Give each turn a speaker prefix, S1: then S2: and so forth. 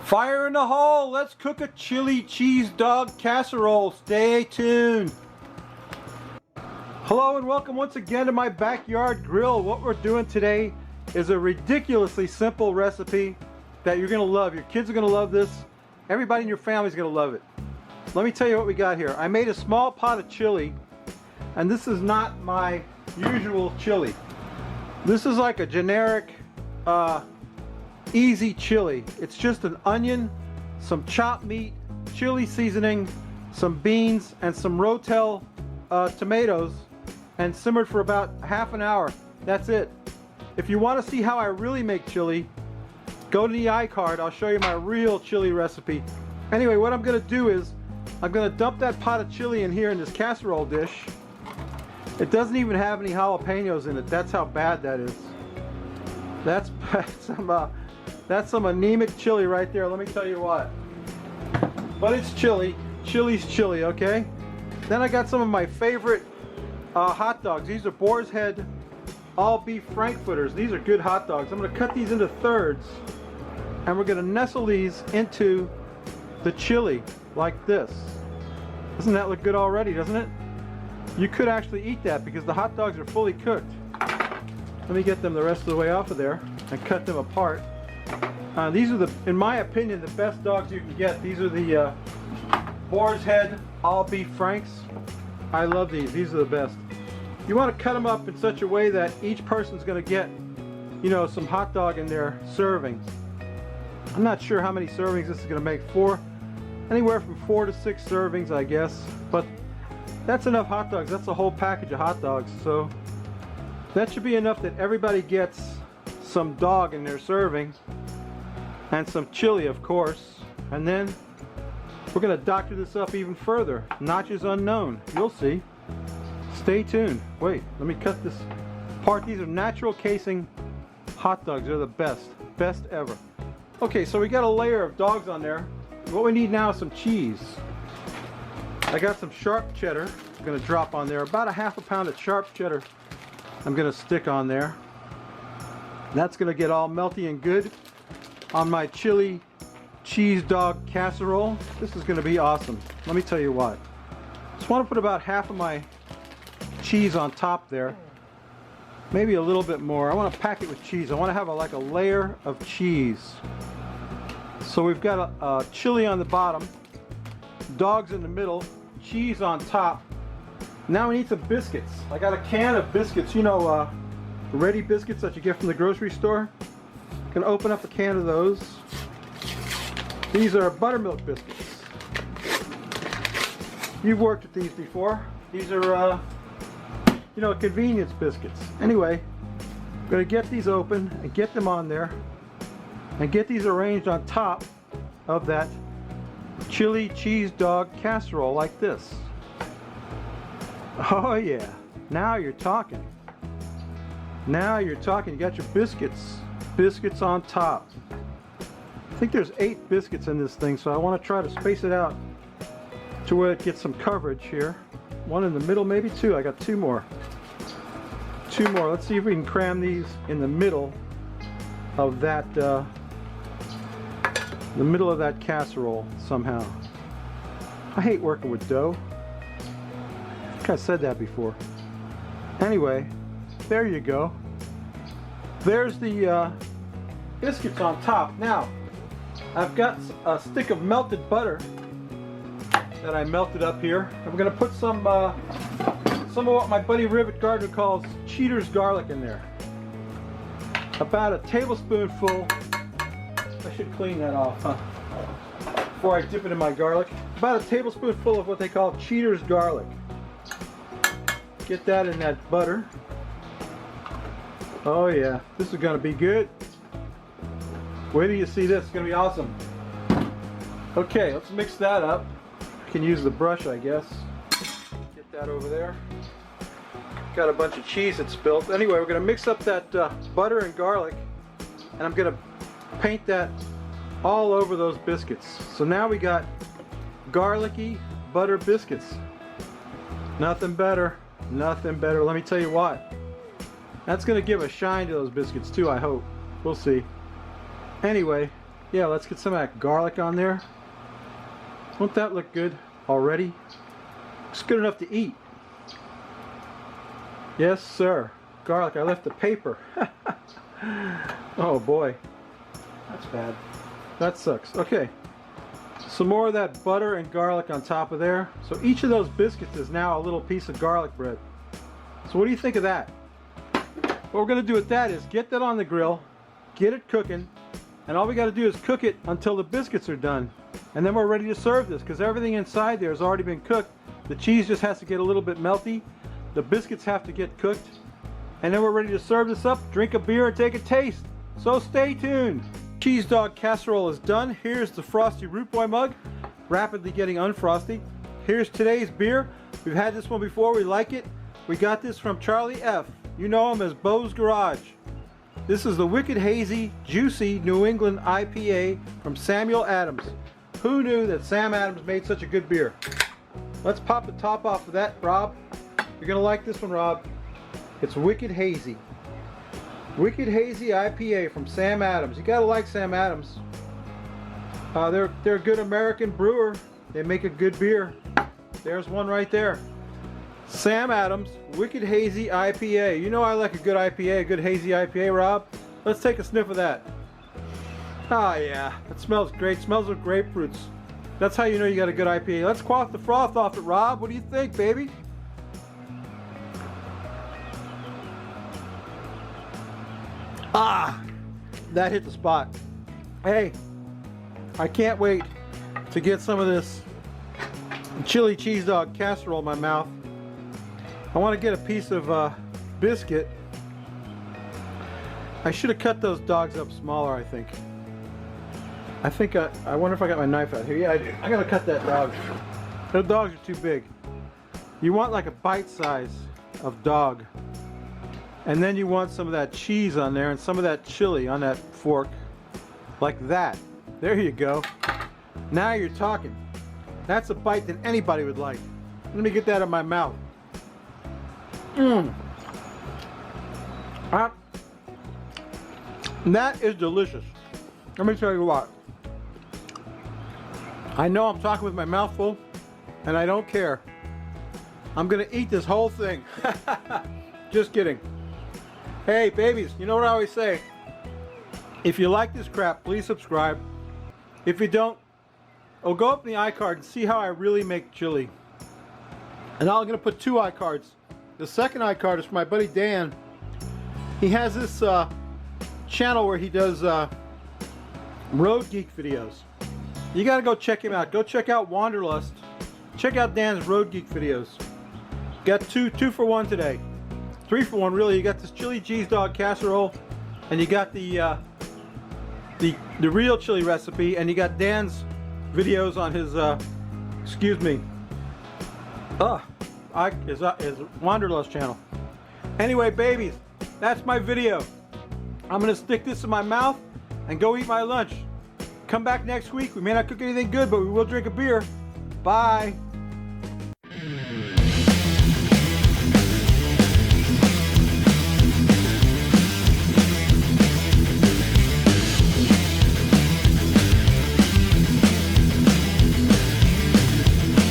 S1: Fire in the hole! Let's cook a chili cheese dog casserole. Stay tuned. Hello and welcome once again to my backyard grill. What we're doing today is a ridiculously simple recipe that you're going to love. Your kids are going to love this. Everybody in your family is going to love it. Let me tell you what we got here. I made a small pot of chili, and this is not my usual chili. This is like a generic easy chili. It's just an onion, some chopped meat, chili seasoning, some beans, and some Rotel tomatoes, and simmered for about half an hour. That's it. If you want to see how I really make chili, go to the iCard. I'll show you my real chili recipe. Anyway, what I'm going to do is I'm going to dump that pot of chili in here in this casserole dish. It doesn't even have any jalapenos in it. That's how bad that is. That's some anemic chili right there, let me tell you what. But it's chili. Chili's chili, okay? Then I got some of my favorite hot dogs. These are Boar's Head all beef frankfurters. These are good hot dogs. I'm going to cut these into thirds, and we're going to nestle these into the chili like this. Doesn't that look good already, doesn't it? You could actually eat that because the hot dogs are fully cooked. Let me get them the rest of the way off of there and cut them apart. These are, in my opinion, the best dogs you can get. These are the Boar's Head all beef franks. I love these. These are the best. You want to cut them up in such a way that each person's going to get, you know, some hot dog in their serving. I'm not sure how many servings this is going to make. Anywhere from 4 to 6 servings, I guess. But that's enough hot dogs. That's a whole package of hot dogs. So that should be enough that everybody gets some dog in their serving. And some chili, of course. And then we're going to doctor this up even further. Notches unknown. You'll see. Stay tuned. Wait, let me cut this part. These are natural casing hot dogs. They're the best. Best ever. Okay, so we got a layer of dogs on there. What we need now is some cheese. I got some sharp cheddar. I'm going to drop on there. About a ½ pound of sharp cheddar I'm going to stick on there. That's going to get all melty and good on my chili cheese dog casserole. This is going to be awesome. Let me tell you what. Just want to put about half of my cheese on top there. Maybe a little bit more. I want to pack it with cheese. I want to have like a layer of cheese. So we've got a chili on the bottom, dogs in the middle, cheese on top. Now we need some biscuits. I got a can of biscuits, you know, ready biscuits that you get from the grocery store. Gonna open up a can of those. These are buttermilk biscuits. You've worked with these before. These are, you know, convenience biscuits. Anyway, I'm gonna get these open and get them on there and get these arranged on top of that chili cheese dog casserole like this. Oh yeah, now you're talking. Now you're talking. You got your biscuits on top. I think there's 8 biscuits in this thing, so I want to try to space it out to where it gets some coverage here. One in the middle, maybe 2. I got 2 more. 2 more. Let's see if we can cram these in the middle of that casserole somehow. I hate working with dough. I think I said that before. Anyway, there you go. There's the biscuits on top. Now, I've got a stick of melted butter that I melted up here. I'm going to put some of what my buddy Rivet Gardner calls cheater's garlic in there. About a tablespoonful. I should clean that off, huh? Before I dip it in my garlic. About a tablespoonful of what they call cheater's garlic. Get that in that butter. Oh yeah, this is gonna be good. Wait till you see this, it's gonna be awesome. Okay, let's mix that up. I can use the brush, I guess. Get that over there. Got a bunch of cheese that's spilt. Anyway, we're gonna mix up that butter and garlic, and I'm gonna paint that all over those biscuits. So now we got garlicky butter biscuits. Nothing better. Nothing better. Let me tell you what. That's going to give a shine to those biscuits too, I hope. We'll see. Anyway, Yeah, let's get some of that garlic on there. Won't that look good already? It's good enough to eat. Yes, sir. Garlic. I left the paper. Oh boy. That's bad. That sucks. Okay. Some more of that butter and garlic on top of there. So each of those biscuits is now a little piece of garlic bread. So what do you think of that? What we're going to do with that is get that on the grill, get it cooking, and all we got to do is cook it until the biscuits are done. And then we're ready to serve this because everything inside there has already been cooked. The cheese just has to get a little bit melty. The biscuits have to get cooked. And then we're ready to serve this up, drink a beer, and take a taste. So stay tuned. Cheese dog casserole is done. Here's the frosty Rootboy mug, rapidly getting unfrosty. Here's today's beer. We've had this one before, we like it. We got this from Charlie F. You know him as Bo's Garage. This is the Wicked Hazy, Juicy New England IPA from Samuel Adams. Who knew that Sam Adams made such a good beer? Let's pop the top off of that, Rob. You're gonna like this one, Rob. It's Wicked Hazy. Wicked Hazy IPA from Sam Adams. You gotta like Sam Adams. They're a good American brewer. They make a good beer. There's one right there. Sam Adams Wicked Hazy IPA. You know I like a good IPA, a good hazy IPA, Rob. Let's take a sniff of that. Ah, yeah, it smells great. It smells of grapefruits. That's how you know you got a good IPA. Let's quaff the froth off it, Rob. What do you think, baby? Ah, that hit the spot. Hey, I can't wait to get some of this chili cheese dog casserole in my mouth. I want to get a piece of biscuit. I should have cut those dogs up smaller, I think. I wonder if I got my knife out here. Yeah, I do. I gotta cut that dog. Those dogs are too big. You want like a bite size of dog. And then you want some of that cheese on there and some of that chili on that fork. Like that. There you go. Now you're talking. That's a bite that anybody would like. Let me get that in my mouth. Mmm. That is delicious. Let me tell you what. I know I'm talking with my mouth full, and I don't care. I'm gonna eat this whole thing. Just kidding. Hey, babies, you know what I always say? If you like this crap, please subscribe. If you don't, go up in the iCard and see how I really make chili. And I'm gonna put two iCards. The second iCard is for my buddy Dan. He has this channel where he does road geek videos. You gotta go check him out. Go check out Wanderlust. Check out Dan's road geek videos. Got two for one today. 3 for 1 really. You got this chili cheese dog casserole, and you got the real chili recipe, and you got Dan's videos on his his Wanderlust channel. Anyway, babies, that's my video. I'm gonna stick this in my mouth and go eat my lunch. Come back next week. We may not cook anything good, but we will drink a beer. Bye.